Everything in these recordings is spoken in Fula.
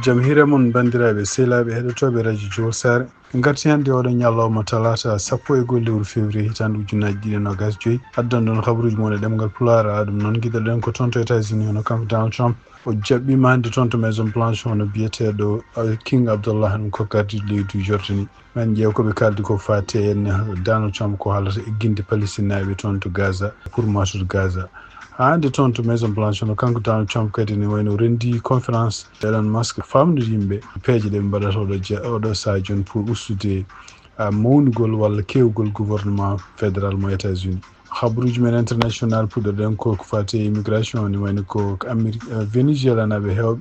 jamhire mon bandiraɓe sehlaɓe heɗotoɓe radio jowol sare garti hande oɗo ñallawma talata 11 lewru février hitande ujunnaji ɗiɗi nogas joyyi addan ɗon habaruji mon e ɗemgal Pulaar ɗum noon guiɗoɗen ko toon to États-Unis hono kanko Donald Trump o jaɓɓima hande toon to maison blanche hono biyeteɗo King Abdullah ɗum ko gardiɗo leydi Jordanie men ƴeew koɓe kaldi ko fate en Donald Trump ko haalata egginde Palestine naɓe toon to Gaza pour matude Gaza hande toon to maison blanche hono kanko Donald Trump kadi ne wayno rendi conférence Elon Musk famnude yimɓe peeje ɗe ɓe mbaɗata oɗo saha joni pour ustude mawnugol walla kewgol gouvernement fédéral mo États-Unis habaruji men international puɗɗoɗen ko fate immigration ne wayno ko Venezuela naɓe hewɓe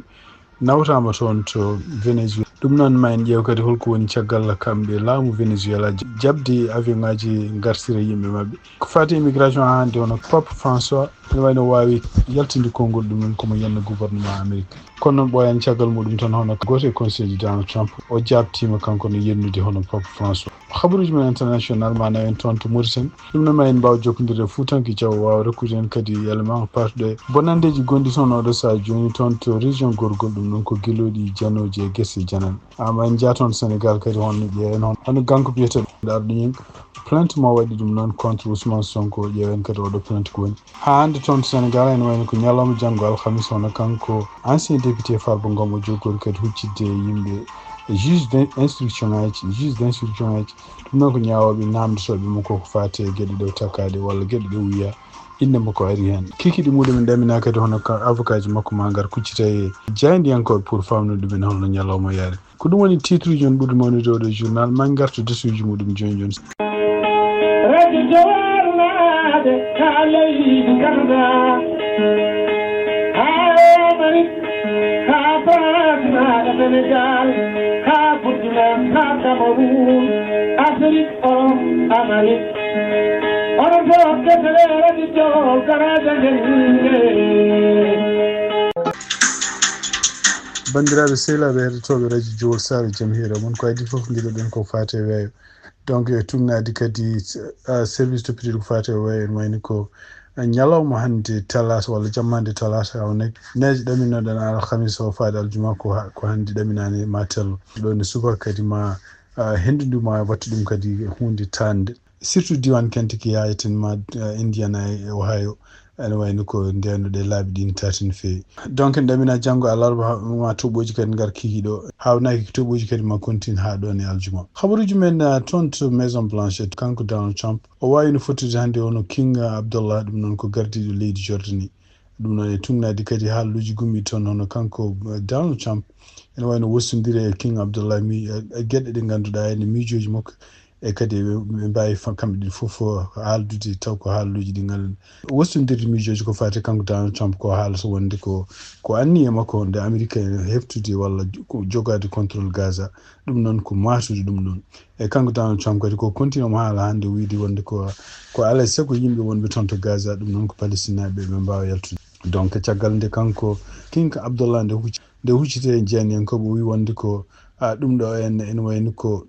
nawtama toon to Venezuela ɗum noon ma en ƴeew kadi holko woni caggal kamɓe laamu Venezuela jabde avion ngaji gartira yimɓe mabɓe ko fate immigration hande hono Pape François ne wayno wawi yaltinde konngol ɗumen komo yenna gouvernement Amérique kono noon ɓooyani caggal muɗum tan hono goto e conseil ji Donald Trump o jabtima kanko no yennude hono Pape François habaruji men international mana en toon to Mauritanie ɗum noon ma en mbaw jokkodirde Foutanki Diaw wawa rokkude en kadi élément parɗo e bonandeji gonɗi toon oɗo saha joni toon to région gorgol ɗum noon ko gueloɗi janoji e guesse janane ama en jaa toon Sénégal kadi honno ƴeewen hono ganko biyeteɗo arɗoñing plainte mo waɗi ɗum noon contre Ousmane Sonko ƴeewen kadi oɗo plainte ko woni ha hande toon to Sénégal ene wayno ko ñalawma janggo alhamis hono kanko ancien député Farba Ngom o joggori kadi huccidde yimɓe juge d'instruction ngaji ɗum noon ko ñawoɓe namdotoɓe mo koko fate gueɗe ɗe takkade walla gueɗe ɗe wiya inde makko ari hen kikiɗe muɗum ndemina kadi hono avocat ji makko ma ngar kuccita e jaydiyankoɓe pour famnude ɗumen holno ñalawma yaari ko ɗum woni titre uji on ɓuuri mawnude oɗo journal ma gartu desuji muɗum joni radio jowarnade ka leydi Canada ha Amérique ha France ha Sénégal ha Portugal ha Cameroun Afrique Amérique onon fof deftere radio jowol garaje nde bandiraɓe sehlaɓe heɗotoɓe radio jowol sare jaam hiire moon ko adi foof guiɗoɗen ko fate weeyo donc tugnadi kadi service toppitide ko fate weeyo en wayni ko ñalawma hande talata walla jammande talata awne neige ɗaminoɗen alhamis o faade aljuma ko hande ɗaminani ma tello ɗo ne suka kadi ma hendudu ma watta ɗum kadi hunde tande surtout diwan Kentucky yayaten ma Indiana e Ohio ene wayno ko ndenuɗe laabi ɗin tati no fewi donc en ɗamina janggo alarba ma toɓoji kadi ngar kikiɗo hawnaki toɓoji kadi ma continue ha ɗon e aljuma habaruji men toon to maison blanche kanko Donald Trump o wawi no fottude hande ono King Abdullah ɗum noon ko gardiɗo leydi Jordanie ɗum noon e tugnadi kadi haalluji gummi toon hono kanko Donald Trump ene wayno wostodiri e King Abdullah gueɗe ɗe ganduɗa ene miijoji makko e kadi ɓe mbawi kamɓe ɗi foof haaldude taw ko haalluji ɗi ngal wostodirde miijoji ko fate kanko Donald Trump ko haalata wonde ko anni e makko nde Amérique heftude walla jogade contrôle Gaza ɗum noon ko matude ɗum noon e kanko Donald Trump kadi ko continue mo haala hande wiide wonde ko alay saago yimɓe wonɓe toon to Gaza ɗum noon ko palestinaɓe ɓe mbawa yaltude donc caggal nde kanko King Abdullah nde huccite e jeaniyankoɓe o wi wonde ko ɗum ɗo en wayni ko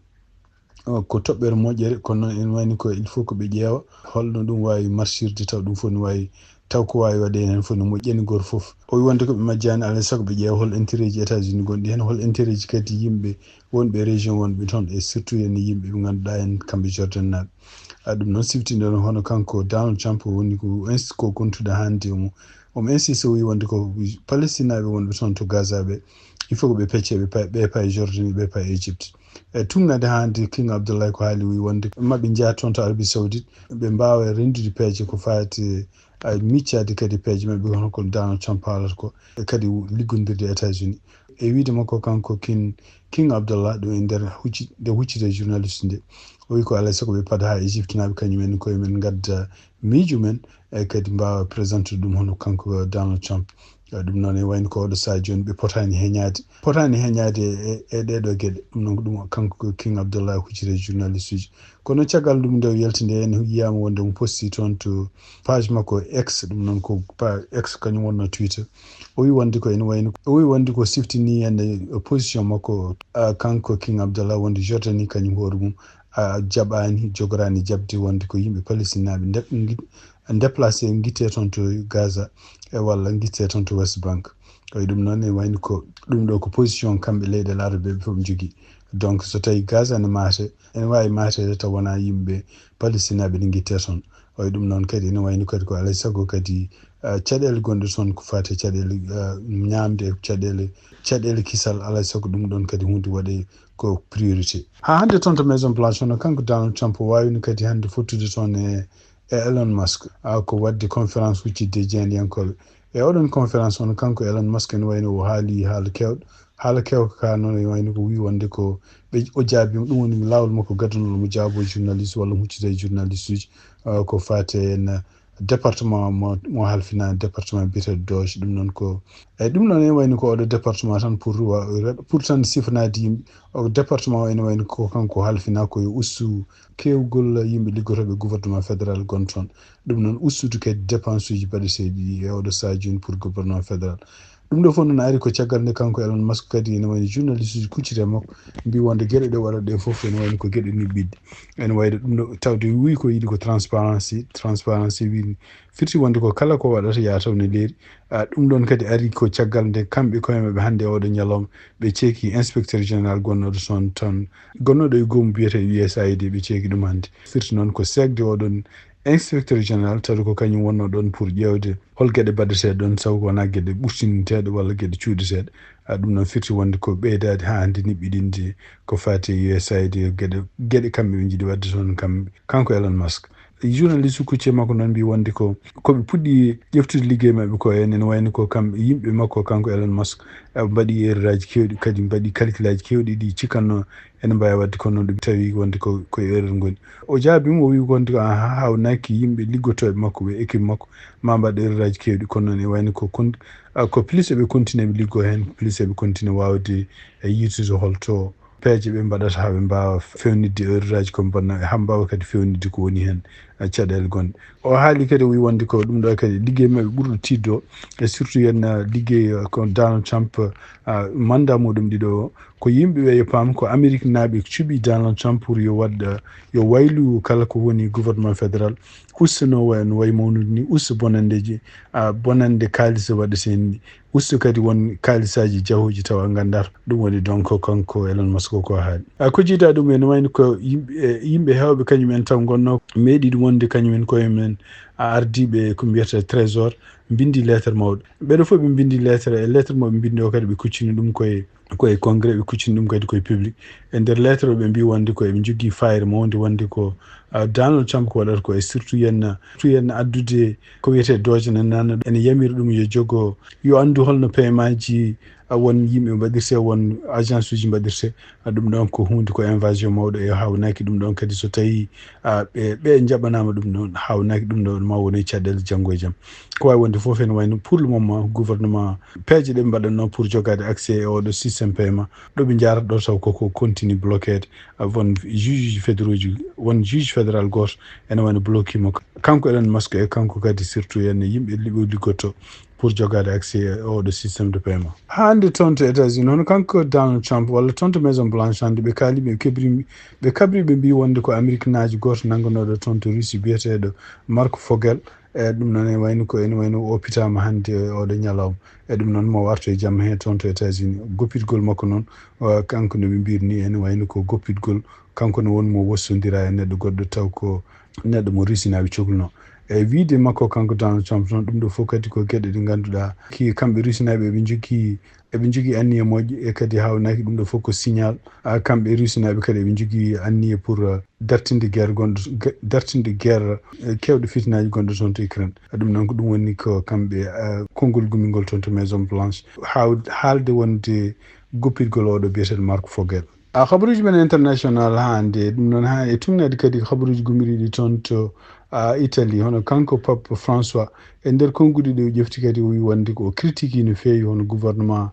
toɓɓere moƴƴere kono en wayni ko il faut ko ɓe ƴeewa holno ɗum wawi marchirde taw ɗum fof ne wawi taw ko wawi waɗe hen fof no moƴƴani goto foof o wi wonde koɓe majjani alay saago ɓe ƴeewa hol intérêt ji États-Unis gonɗi hen hol intérêt ji kadi yimɓe wonɓe région wonɓe toon e surtout ene yimɓe ɓe ganduɗa en kamɓe Jordan naɓe ɗum noon siftinde hono kanko Donald Trump woni ko gontuɗo hande omo insiste o wi wonde ko Palestine naɓe wonɓe toon to Gaza ɓe il faut ko ɓe pecce ɓe pa e Jordanie ɓe pa e Égypte e tugnade hande King Abdullah ko haali wi wonde maɓe jaa toon to Arabie Saoudite ɓe mbawa rendude peeje ko fati miccade kadi peeje mabɓe hono ko Donald Trump haalata ko e kadi liggodirde États-Unis e wiide makko kanko King Abdullah ɗo e nder nde huccide journaliste nde o wi ko alay saago ɓe paada ha Égypte naɓe kañumen koye men gadda miijo men e kadi mbawa présente ɗum hono kanko Donald Trump ɗum noon e wayno ko oɗo saha joni ɓe potani heñade e ɗeɗo gueɗe ɗum noon ko ɗum kanko King Abdullah huccide journaliste uji kono caggal ɗum nde yaltinde en yiyama wonde mo posti toon to page makko X ɗum noon ko X kañum wonno Twitter o wi wonde ko ene wayno o wi wonde ko siftini ene position makko kanko King Abdullah wonde Jordanie kañum hoore mum jaɓani jogorani jabde wonde ko yimɓe palestinaɓe déplacé guitte toon to Gaza e walla guitte toon to West Bank koye ɗum noon ne wayni ko ɗum ɗo ko position kamɓe leyɗele arabe fof jogui. donc so tawi Gaza ne maate ene wawi matede taw wona yimɓe palestinaɓe ɗi guitte toon. oye ɗum noon kadi ene wayni kadi ko alay saago kadi caɗele gonɗe toon ko fate caɗele ñamde caɗele kisal alay saago ɗum ɗon kadi hunde waɗe ko priorité. ha hande toon to maison blanche hono kanko Donald Trump wawino kadi hande fottude toon e Elon Musk ko wadde conférence huccidde jeeniyankoɓe oɗon conférence hono kanko Elon Musk ene wayno o haali haala kewko ka noon e wayno ko wi wonde ko o jaabima ɗum woni lawol makko gadanol mo jaabo journaliste walla huccita e journaliste uji ko fate en département mo halfina département biyete Doge. ɗum noon ko ɗum noon ene wayni ko oɗo département tan pour tan sifanade yimɓe o département o ene wayni ko kanko halfina koye ustu kewgol yimɓe liggotoɓe gouvernement fédéral gon toon. ɗum noon ustude kadi dépense uji baɗeteɗi e oɗo sadio joni pour gouvernement fédéral. ɗum ɗo fof noon ari ko caggal nde kanko Elon Musk kadi ene wayni journaliste uji kuccite makko mbi wonde gueɗe ɗe waɗa ɗe fof ene wayni ko gueɗe niɓɓiɗde. ene wayde ɗum ɗo tawde wi ko yiiɗi ko transparency wi firti wonde ko kala ko waɗata ya taw ne leeri. ɗum ɗon kadi ari ko caggal nde kamɓe koyemeɓe hande oɗo ñalawma ɓe ceeki inspecteur général gonnoɗo toon gonnoɗo e goomu biyete USAID ɓe ceeki ɗum hande. firti noon ko segde oɗon inspecteur général tawi ko kañum wonno ɗon pour ƴewde hol gueɗe baɗeteɗe ɗon saw wona gueɗe ɓurtininteɗe walla gueɗe cuuɗeteɗe. ɗum noon firti wonde ko ɓeydade ha hande niɓɓiɗinde ko fati USAID gueɗe kamɓe ɓe jiiɗi wadde toon kamɓe kanko Elon Musk. journaliste kucce makko noon mbi wonde ko koɓe puɗɗi ƴeftude ligguey mabɓe ko ene wayni ko kamɓe yimɓe makko kanko Elon Musk mbaɗi erreur aji kewɗi kadi mbaɗi calcul aji kewɗi ɗi cikkanno ene mbawi wadde kono ɗum tawi wonde koye erreur ngoni. o jaabima o wi wonde ko hawnaki yimɓe liggotoɓe makko ɓe équipe makko ma mbaɗa erreur aji kewɗi kono noon e wayni ko plus eɓe continue ɓe liggo hen plus eɓe continue wawde yitude holto peeje ɓe mbaɗata haɓe mbawa fewnidde erreur aji ko bonna ha mbawa kadi fewnidde ko woni hen caɗele gonɗe. o haali kadi o wi wonde ko ɗum ɗo kadi ligguey mabɓe ɓurɗo tiddo e surtout yen ligguey ko Donald Trump mandat muɗum ɗiɗo o ko yimɓeɓe yo paam ko Amérique naaɓe cuuɓi Donald Trump pour yo waylu kala ko woni gouvernement fédéral ustanowo en way mawnude ni usta bonandeji bonande kalis waɗeten ni usta kadi won kalisaji jahoji tawa gandata. ɗum woni donc kanko Elon Musk ko haali ko jiida ɗum ene wayni ko yimɓe hewɓe kañumen taw gonno meeɗiɗ wonde kañumen koyemen ardiɓe ko mbiyata trésor bindi lettre mawɗo ɓeɗo fof ɓe bindi lettre e lettre moɓe bindi o kadi ɓe kuccini ɗum koye congrès ɓe kuccini ɗum kadi koye public e nder lettre o ɓe mbi wonde ko eɓe jogui fayre mawde wonde ko Donald Trump ko waɗata ko e surtout yen addude ko wiyete Doge nan ene yamiri ɗum yo joggo yo andu holno paiement ji won yimɓe mbaɗirte won agence uji mbaɗirte. ɗum ɗon ko hunde ko invasion mawɗo e hawnaki ɗum ɗon kadi so tawi ɓe jaɓanama ɗum ɗon hawnaki ɗum ɗon ma woni caɗele janggo e jaam. ko wawi wonde foof ene wayno pour le moment gouvernement peeje ɗe mbaɗatno pour jogade accès e oɗo systéme paiement ɗo ɓe jarata ɗo taw koko continue bloquede won juge fédéraux ji won juge fédéral goto ene wayno bloquima kanko Elon Musk e kanko kadi surtout yen yimɓe liggoto pour jogade accès e oɗo systéme de paiement. hande toon to États-Unis hono kanko Donald Trump walla toon to maison blanche hande ɓe kaali ɓe kabri ɓe mbi wonde ko Amérique naaji goto nangganoɗo toon to Russie biyeteɗo Mark Fogel ɗum noon ene wayno o opitama hande oɗo ñalawma ɗum noon mo warto e jamma hen toon to États-Unis goppitgol makko noon kanko no ɓe mbirni ene wayno ko goppitgol kanko ne wonmo wossodira e neɗɗo goɗɗo taw ko neɗɗo mo rusinaɓe cohluno e wiide makko kanko Donald Trump noon ɗum ɗo fof kadi ko gueɗe ɗe ganduɗa kamɓe rusinaɓe eɓe jogui anniye moƴƴe e kadi hawnaki ɗum ɗo fof ko signal kamɓe rusinaɓe kadi eɓe jogui anniye pour dartinde guerre kewɗe fitinaji gonɗo toon to Ukraine. ɗum noon ko ɗum woni ko kamɓe konngol gumigol toon to maison blanche haalde wonde goppitgol oɗo biyeteɗo Mark Fogel. habaruji men international hande ɗum noon ha e tumnade kadi habaruji gumiriɗi toon to Italie hono kanko Pape François e nder konguɗi ɗe ƴefti kadi o wi wonde ko critique no feewi hono gouvernement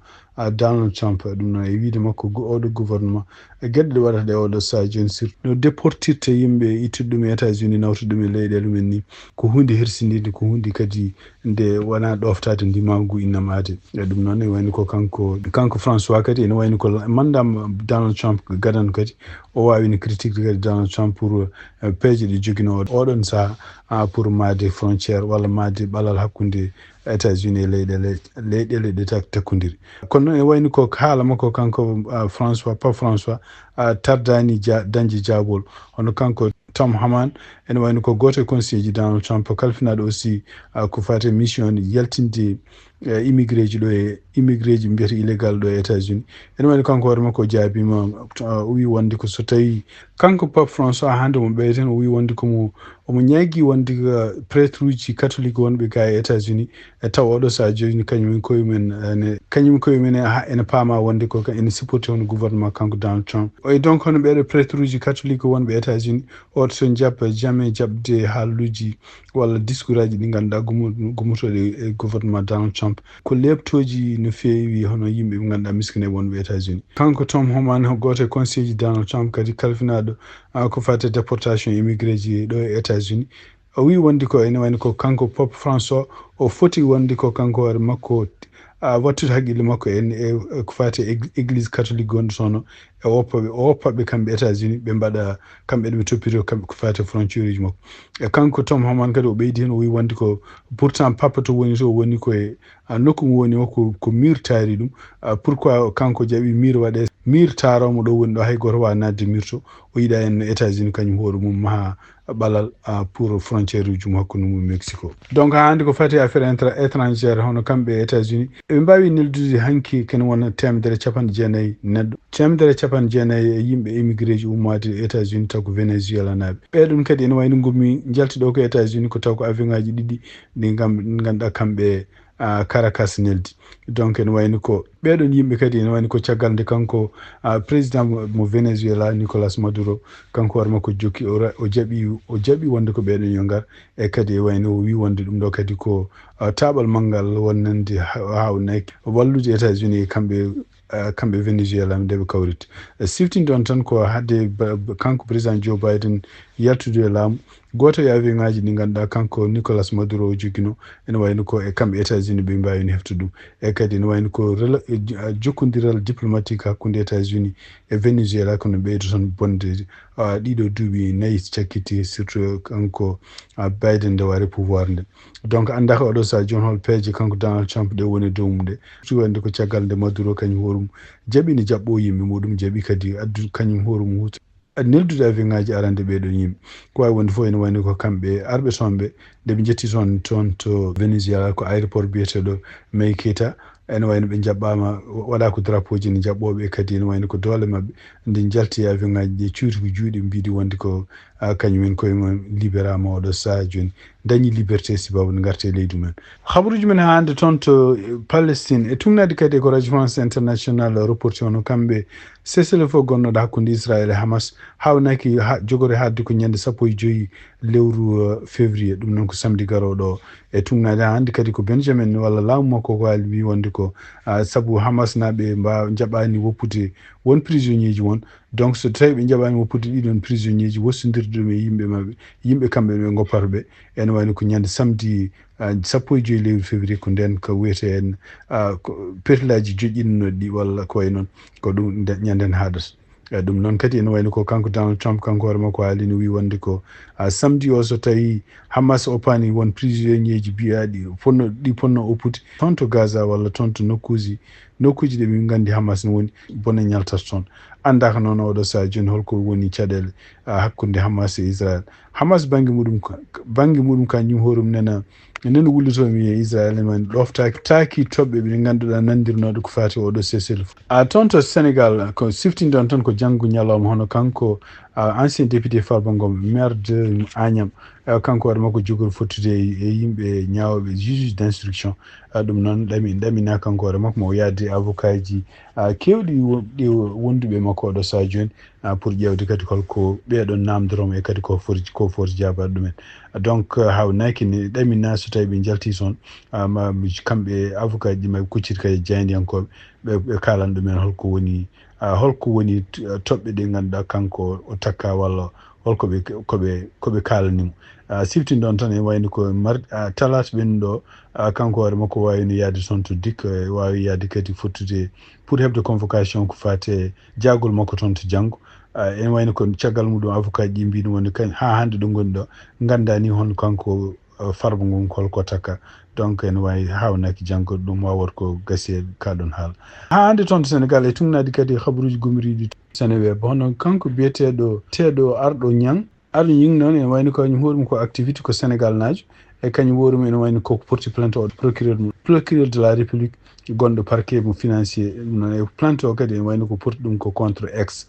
Donald Trump. ɗum noon e wiide makko oɗo gouvernement gueɗe ɗe waɗata ɗe oɗo saha joni surtout no déportirta yimɓe ittude ɗum e États-Unis nawta ɗum e leyɗele men ni ko hunde hersindide ko hunde kadi nde wona ɗoftade ndimagu innam aade. ɗum noon e wayno ko kanko François kadi ene wayno ko mandam Donald Trump gadano kadi o wawino critique kadi Donald Trump pour peeje ɗe joguino oɗon saha yaha pour maade frontiére walla maade ɓalal hakkunde États-Unis e leyɗele ɗe takkodiri kono noon e wayni ko haala makko kanko François pas François tardani dañde jaabol hono kanko Tom Haman ene wayno ko goto e conseiller ji Donald Trump kalfinaɗo aussi ko fate mission yaltinde immigré ji ɗo e immigré ji mbiyata illégal ɗo e États-Unis ene wayno kanko hoore makko jaabima o wi wonde ko so tawi kanko Pape François hande mo ɓeyten o wi wonde omo ñaagui wonde prêtre uji catholique wonɓe ga e États-Unis e taw oɗo sa joni kañumen koyemumen ene paama wonde ko ene supporté hono gouvernement kanko Donald Trump e donc hono ɓeɗo prêtre uji catholique wonɓe États-Unis oto so jabba jamais jabde haaluji walla discours aji ɗi ganduɗa gummotoɗe e gouvernement Donald Trump ko lebtoji no feewi hono yimɓe ɓe ganduɗa miskine wonɓe États-Unis kanko Tom Homan goto e conseiller ji Donald Trump kadi kalfinaɗo ko fate déportation immigré ji ɗo e États-Unis o wi wonde ko ene wayno ko kanko Pope François o foti wonde ko kanko hoore makko wattude haqqille makko e ko fati église catholique gonɗo toon o woppaɓe kamɓe États-Unis ɓe mbaɗa kamɓe ɗe ɓe toppito kamɓe ko fati frontiére uji makko e kanko Tom Homan kadi o ɓeydi hen o wi wonde ko pourtant papa to woni koye nokku mo woni o ko mur taari ɗum pourquoi kanko jaaɓi mur waɗe mur taromo ɗo woni ɗo hay goto wawa nadde mur to o yiɗa en États-Unis kañum hoore mum maha ɓalal pour frontiére uji mum hakkude mum Mexico donc hande ko fati affaire étrangére hono kamɓe États-Unis ɓe mbawi neldude hanki kene wona temedere capanɗe jeenayyi neɗɗo temedere capanɗe jeenayyi e yimɓe émigré ji ummade États-Unis taw ko Venézuéla naaɓe ɓeɗon kadi ene wayno gummi jaltiɗo ko États-Unis ko taw ko avion ngaji ɗiɗi ɗi ganduɗa kamɓe Caracas neldi donc ene wayno ko ɓeɗon yimɓe kadi ene wayno ko caggal nde kanko président mo Venézuéla Nicolas Maduro kanko hoore makko jokki o jaaɓi wonde ko ɓeɗon yo ngar e kadi e wayno o wi wonde ɗum ɗo kadi ko taɓal manggal wonnande hawnaki wallude États-Unis e kamɓe Venézuéla nde ɓe kawrita siftinde on tan ko hadde kanko président Joe Biden yaltude e laamu goto e avion ngaji ɗi ganduɗa kanko Nicolas Maduro o joguino ene wayno ko e kamɓe États-Unis ɓe mbawino heftude ɗum e kadi ene wayno ko jokkodiral diplomatique hakkude États-Unis e Venézuéla kono ɓeydo toon bonde ɗiɗo duuɓi nayyi cakkiti surtout kanko Biden nde wari pouvoir nde donc andaka oɗo sa joni hol peeje kanko Donald Trump ɗe woni dow mum ɗe surtout wande ko caggal nde Maduro kañum hoorum jaaɓino jaɓɓo yimɓe muɗum jaaɓi kadi addu kañum hoorum huuta neldude avion ngaji arande ɓeɗon yimɓe ko wawi wonde fof ene wayno ko kamɓe arɓe toon ɓe nde ɓe jetti toon to Venézuéla ko aéroport biyeteɗo Meiketa ene wayno ɓe jaɓɓama waɗa ko drapeau ji ne jaɓɓoɓe kadi ene wayno ko doole mabɓe nde jalti avion ngaji ɗi cuuti ko juuɗe mbiɗi wonde ko kañumen koye mum libérama oɗo saha joni dañi liberté sibabu ne garte leydi mumen habaruji men hande toon to Palestine e tumnade kadi ko radio France international reporti ono kamɓe sesele fof gonnoɗo hakkude Israël e Hamas hawnaki jogori hadde ko ñande 15 lewru février ɗum noon ko samedi garoɗo e tumnade hande kadi ko Benjamin walla laamu makko ko haali wi wonde ko saabu Hamas naɓe jaɓani woppude won prisonnier ji won donc so tawi ɓe jaɓani woppude ɗiɗon prisonnier ji wossodirde ɗum e yimɓe mabɓe yimɓe kamɓe ɓe goppata ɓe ene wayno ko ñande samedi 15 lewru février ko nden ko wiyete en perlaji joƴinnoɗi ɗi walla ko way noon ko ɗum ñanden haɗata ɗum noon kadi ene wayno ko kanko Donald Trump kanko hoore makko haali no wi wonde ko samedi o so tawi Hamas oppani won prisonnier ji biyaɗi ponno oppude toon to Gaza walla toon to nokkuji ɗe min gandi Hamas ne woni bone ñaltata toon andaka noon oɗo sa joni holko woni caɗele hakkude Hamas e Israël Hamas banggue muɗum kañum hoorum nena wullitomi e Israël en ɗoftaki toɓɓe ɓe ganduɗa nandirnoɗo ko fati oɗo sesel toon to Sénégal ko siftinde on tan ko janggo ñalawma hono kanko ancien député Farba Ngom maire de Agnam kanko waɗa makko jogori fottude e yimɓe ñawoɓe juge d'instruction ɗum noon ɗamina kanko waɗa makko mo yaade avocat ji kewɗi ɗi wonduɓe makko oɗo sa joni pour ƴewde kadi holko ɓeɗon namdoromo e kadi ko foti jabade ɗumen donc hawnaki ne ɗamina so tawi ɓe jalti toon kamɓe avocat ji mabɓe kucciti kadi jeydiyankoɓe ɓe kalan ɗumen holko woni toɓɓe ɗe ganduɗa kanko o takka walla holko koɓe kalanimo siftinde on tan e wayno ko talata ɓennuɗo kanko hoore makko wawino yaade toon to dik wawi yaade kadi fottude pour hebde convocation ko fate jagol makko toon to janggo en wayno ko caggal muɗum avocat ji mbino woni kan ha hande ɗo goni ɗo ganda ni hon kanko farba ngon kolko taka donc en wawi hawnaki janggo ɗum wawat ko gasi kaɗon haala ha hande toon to Sénégal e tugnadi kadi habaruji gomiriɗi Sénégal hono kanko biyeteɗo teɗo arɗo ñang arɗo ñing noon en wayno ko kañum hoorumum ko activité ko Sénégal najo e kañum worum en wayno koko porti plainte o procureur de la république gonɗo parquet mo financier ɗum noon e plainte o kadi en wayno ko porti ɗum ko contre ex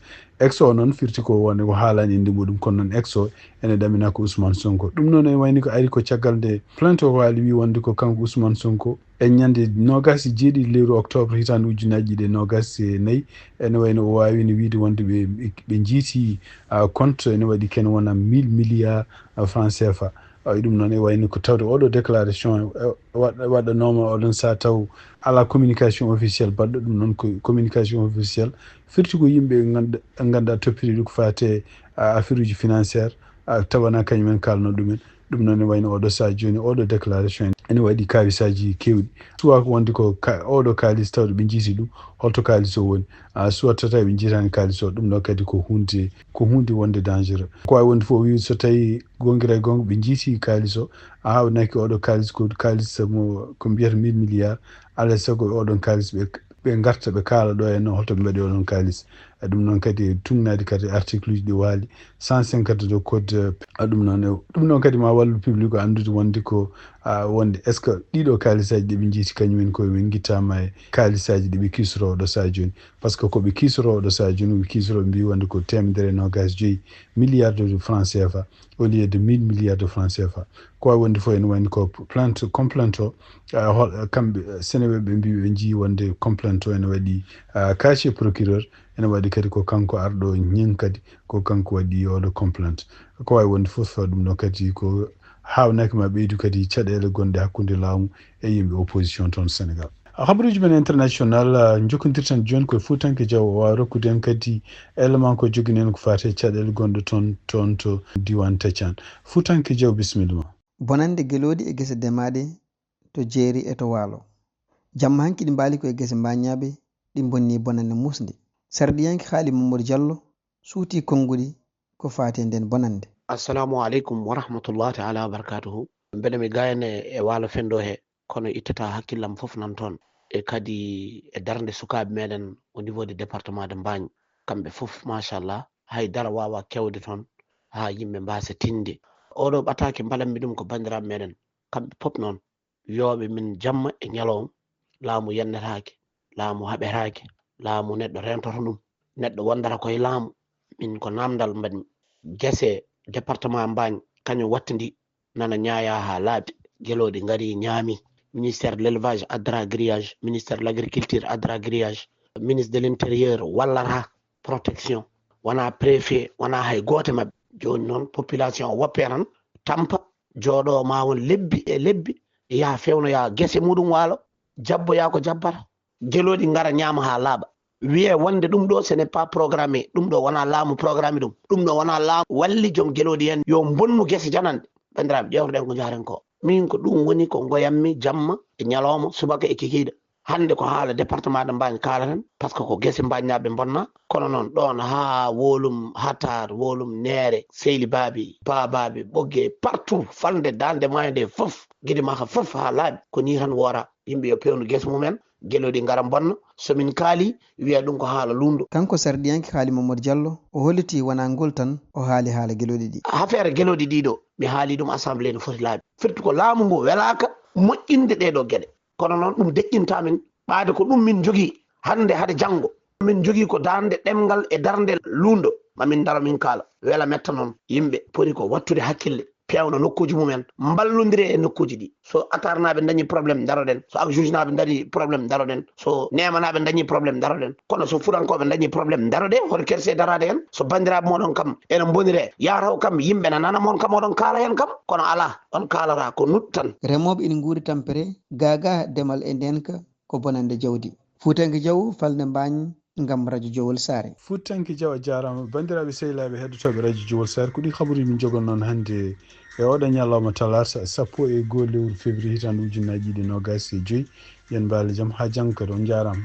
o noon firti ko wonde ko haalani inde muɗum kono noon ex o ene ɗamina ko Ousmane Sonko ɗum noon en wayni ko ari ko caggal nde plainte o haali wi wonde ko kanko Ousmane Sonko e ñande nogas jeeɗiɗi lewru octobre hitande ujunaji ɗe nogas e nayyi ene wayno o wawino wiide wonde ɓe jiiti compte ene waɗi ken wona 1000 milliards francs CFA ɗum noon e wayno ko tawde oɗo déclaration waɗanoma oɗon sa taw ala communication officielle baɗɗo ɗum noon ko communication officielle firti ko yimɓe ganduɗa toppiri ko fate affaire uji financiére tawana kañumen kalno ɗumen ɗum noon e wayno oɗo sa joni oɗo déclaration ene waɗi kalisaji kewɗi soit ko wonde ko oɗo kalis tawde ɓe jiiti ɗum holto kalis o woni soit tata ɓe jiitani kalis o ɗum ɗo kadi ko hunde wonde dangereux ko wawi wonde fof wi so tawi gonguira e gonga ɓe jiiti kalis o a hawnaki oɗo kalis ko kalis mo ko mbiyata 1000 milliards alay saago oɗon kalis ɓe garta ɓe kaala ɗo henno holto ɓe mbaɗi oɗon kalis ɗum noon kadi tugnadi kadi article uji ɗi waali 150 de code ɗum noon kadi ma wallu public o andude wonde ko wonde est ce que ɗiɗo kalisaji ɗeɓe jiiti kañumen koye min guittama e kalisaji ɗeɓe kisoro ɗo sa joni par ce que koɓe kisoro ɗo sa joni ɓe kisoro mbi wonde ko 125 milliards de francs CFA au lieu de 1000 milliards de francs CFA ko wawi wonde fof ene wayno ko complainte o kamɓe Sénégal ɓe mbi ɓe jii wonde complainte o ene waɗi casier procureur ene waɗi kadi ko kanko arɗo ñing kadi ko kanko waɗi oɗo complainte ko wawi wonde fof ɗum ɗo kadi ko hawnaki ma ɓeydu kadi caɗele gonɗe hakkude laamu e yimɓe opposition toon Sénégal habaruji men international jokkodirtan joni koye Fuutanke Diaw o wawa rokkude en kadi élément ko joguinen ko fate caɗele gonɗe toon to diwan Taccan Fuutanke Diaw bisimilla ma bonande gelodi e gese demaɗe to jeeri e to waalo jamma hanki ɗi mbaali ko e gese mbañaɓe ɗi bonni bonande musde sardiyanke haali Mamadou Diallo suuti konngudi ko fate nden bonande. Assalamu alaikum wa rahmatullahi ta'ala wa barakatuhu. Mbeɗa mi gayane e waalo fendo he kono ittata hakkillam fof nan toon e kadi e darde sukaɓe meɗen au niveau du département de Mbagne kamɓe fof machallah haydara wawa kewde toon ha yimɓe mbasa tinde oɗo ɓatake mbalanmi ɗum ko bandiraɓe meɗen kamɓe fof noon wiyoɓe min jamma e ñalowma laamu yennetake laamu haɓetake laamu neɗɗo rentoto ɗum neɗɗo wondata koye laamu min ko namdal mbaɗmi guese département Mbagne kañum wattidi nana ñaaya ha laaɓi gueloɗi ngari ñaami ministère de l'élevage addara grillage ministère de l'agriculture addara grillage ministre de l'intérieur wallata protection wona préfet wona hay goto mabɓe joni noon population woppe tan tampa jooɗo ma won lebbi e lebbi ya fewnoya guese muɗum waalo jabboya ko jabbata gueloɗi ngara ñaama ha laaɓa wiye wonde ɗum ɗo ce n'est pas programmé ɗum ɗo wona laamu programme ɗum ɗo wona laamu walli joom gueloɗi hen yo bonnu guese janande bandiraɓe ƴewtoɗen ko jaren ko min ko ɗum woni ko goyammi jamma e ñalawma subaka e kikiɗe hande ko haala département de Mbagne kalaten par ce que ko guese mbañnaɓe bonna kono noon ɗon ha wolum hatar wolum neere sehli baabi babaɓe ɓogge partout falde dande mayo nde foof guiɗi maka foof ha laaɓi ko ni tan wora yimɓe yo pewnu guese mumen gueloɗi ngara bonna somin kaali wiya ɗum ko haala lundu. Kanko sardiyanke haali Mamadou Diallo o holliti wona ngol tan o haali haala gueloɗi ɗi affaire gueloɗi ɗiɗo mi haali ɗum assemblée no foti laaɓi firti ko laamu ngu welaka moƴƴinde ɗeɗo gueɗe kono noon ɗum deƴƴintamin ɓaade ko ɗum min jogui hande hade janggo min jogui ko darde ɗemgal e darde lundo mamin daro min kaala wela metta noon yimɓe poti ko wattude hakkille pewno nokkuji mumen mballodire e nokkuji ɗi so atarnaɓe dañi probléme daroɗen so ak juge naɓe dañi probléme daroɗen so nemanaɓe dañi probléme daroɗen kono so fuɗankoɓe dañi probléme daroɗe hoto kerse darade hen so bandiraɓe moɗon kam enen bonire yataw kam yimɓe na nana moon kam oɗon kaala hen kam kono ala on kaalata ko nuttan remoɓe ina guuri tampere gaga demal e ndenka ko bonande jawdi Fuutanke Diaw falde Mbagne ngam radio Jowol Sare. Fuutanke Diaw a jarama bandiraɓe sehilaɓe heddotoɓe radio Jowol Sare ko ɗi habaruji min jogon noon hande e oɗo ñalawma talata 12 lewru février hitande 2025 yen mbaali jaam ha janggo kadi on jarama.